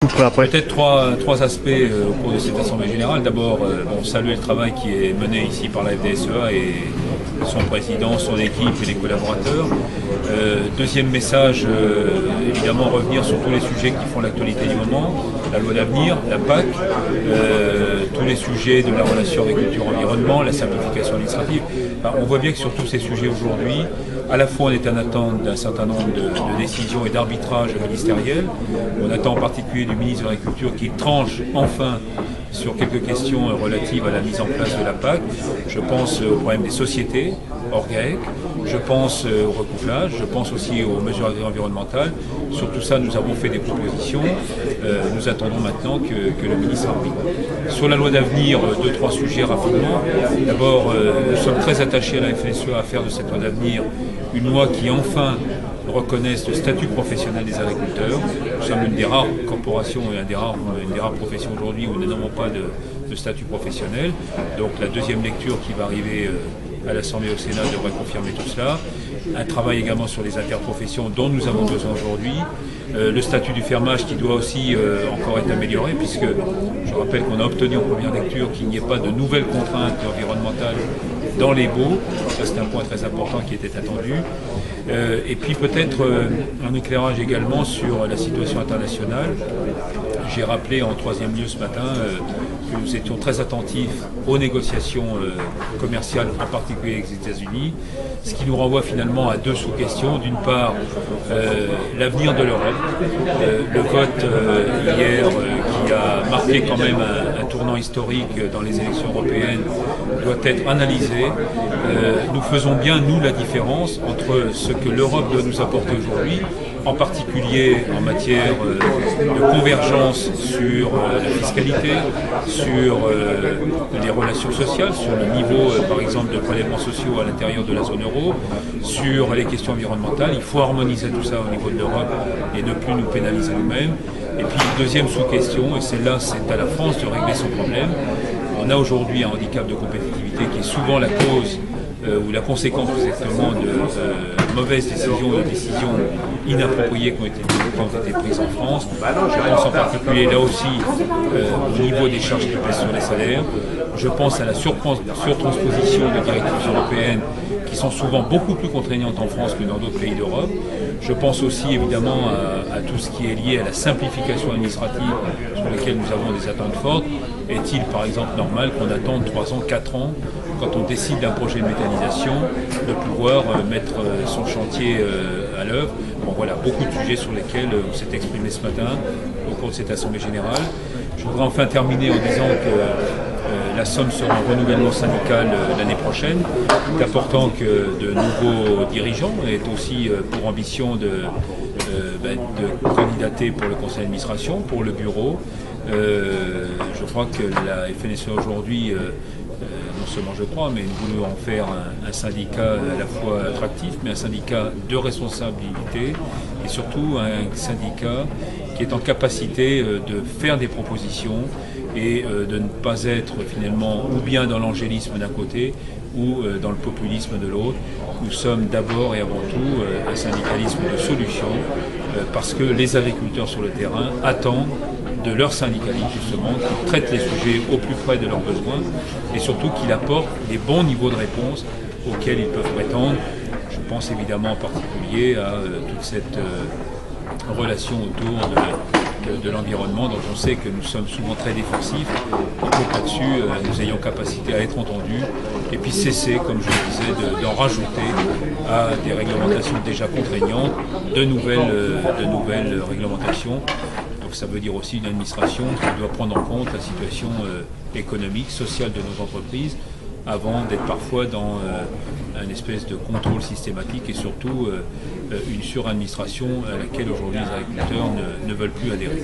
Peut-être trois aspects au cours de cette Assemblée Générale. D'abord, saluer le travail qui est mené ici par la FDSEA et son président, son équipe et les collaborateurs. Deuxième message, évidemment revenir sur tous les sujets qui font l'actualité du moment, la loi d'avenir, la PAC, tous les sujets de la relation agriculture-environnement, la simplification administrative. On voit bien que sur tous ces sujets aujourd'hui, à la fois on est en attente d'un certain nombre de décisions et d'arbitrages ministériels. On attend en particulier du ministre de l'Agriculture qui tranche enfin sur quelques questions relatives à la mise en place de la PAC. Je pense au problème des sociétés hors GAEC, je pense au recouplage, je pense aussi aux mesures environnementales. Sur tout ça, nous avons fait des propositions. Nous attendons maintenant que le ministre arbitre. Sur la loi d'avenir, trois sujets rapidement. D'abord, nous sommes très attachés à la FDSEA à faire de cette loi d'avenir une loi qui enfin reconnaisse le statut professionnel des agriculteurs. Nous sommes une des rares corporations et une des rares professions aujourd'hui où nous n'avons pas de statut professionnel. Donc la deuxième lecture qui va arriver à l'Assemblée et au Sénat devrait confirmer tout cela. Un travail également sur les interprofessions dont nous avons besoin aujourd'hui. Le statut du fermage qui doit aussi encore être amélioré, puisque je rappelle qu'on a obtenu en première lecture qu'il n'y ait pas de nouvelles contraintes environnementales dans les baux. Ça, c'est un point très important qui était attendu. Et puis peut-être un éclairage également sur la situation internationale. J'ai rappelé en troisième lieu ce matin que nous étions très attentifs aux négociations commerciales, en particulier avec les États-Unis, ce qui nous renvoie finalement à deux sous-questions. D'une part, l'avenir de l'Europe. Le vote hier qui a marqué quand même un tournant historique dans les élections européennes doit être analysé. Nous faisons bien, nous, la différence entre ce que l'Europe doit nous apporter aujourd'hui, en particulier en matière de convergence sur la fiscalité, sur les relations sociales, sur le niveau, par exemple, de prélèvements sociaux à l'intérieur de la zone euro, sur les questions environnementales. Il faut harmoniser tout ça au niveau de l'Europe et ne plus nous pénaliser nous-mêmes. Et puis, deuxième sous-question, et celle-là, c'est à la France de régler son problème. On a aujourd'hui un handicap de compétitivité qui est souvent la cause ou la conséquence exactement de mauvaises décisions, de décisions inappropriées qui ont été prises en France. Je pense en particulier là aussi au niveau des charges qui pèsent sur les salaires. Je pense à la surtransposition de directives européennes qui sont souvent beaucoup plus contraignantes en France que dans d'autres pays d'Europe. Je pense aussi évidemment à tout ce qui est lié à la simplification administrative sur laquelle nous avons des attentes fortes. Est-il par exemple normal qu'on attende 3 ans, 4 ans quand on décide d'un projet de méthanisation de pouvoir mettre son chantier à l'œuvre? Bon, voilà, beaucoup de sujets sur lesquels on s'est exprimé ce matin au cours de cette Assemblée Générale. Je voudrais enfin terminer en disant que la Somme sera en renouvellement syndical l'année prochaine. Il est important que de nouveaux dirigeants aient aussi pour ambition de candidater pour le conseil d'administration, pour le bureau. Je crois que la FNSEA aujourd'hui, non seulement je crois, mais nous voulons en faire un syndicat à la fois attractif, mais un syndicat de responsabilité et surtout un syndicat qui est en capacité de faire des propositions et de ne pas être finalement ou bien dans l'angélisme d'un côté ou dans le populisme de l'autre. Nous sommes d'abord et avant tout un syndicalisme de solution parce que les agriculteurs sur le terrain attendent de leurs syndicalistes justement qui traitent les sujets au plus près de leurs besoins et surtout qu'ils apportent des bons niveaux de réponse auxquels ils peuvent prétendre. Je pense évidemment en particulier à toute cette relation autour de l'environnement dont on sait que nous sommes souvent très défensifs. Il faut que là-dessus nous ayons capacité à être entendus et puis cesser, comme je le disais, d'en rajouter à des réglementations déjà contraignantes, de nouvelles réglementations. Donc ça veut dire aussi une administration qui doit prendre en compte la situation économique, sociale de nos entreprises avant d'être parfois dans un espèce de contrôle systématique et surtout une suradministration à laquelle aujourd'hui les agriculteurs ne veulent plus adhérer.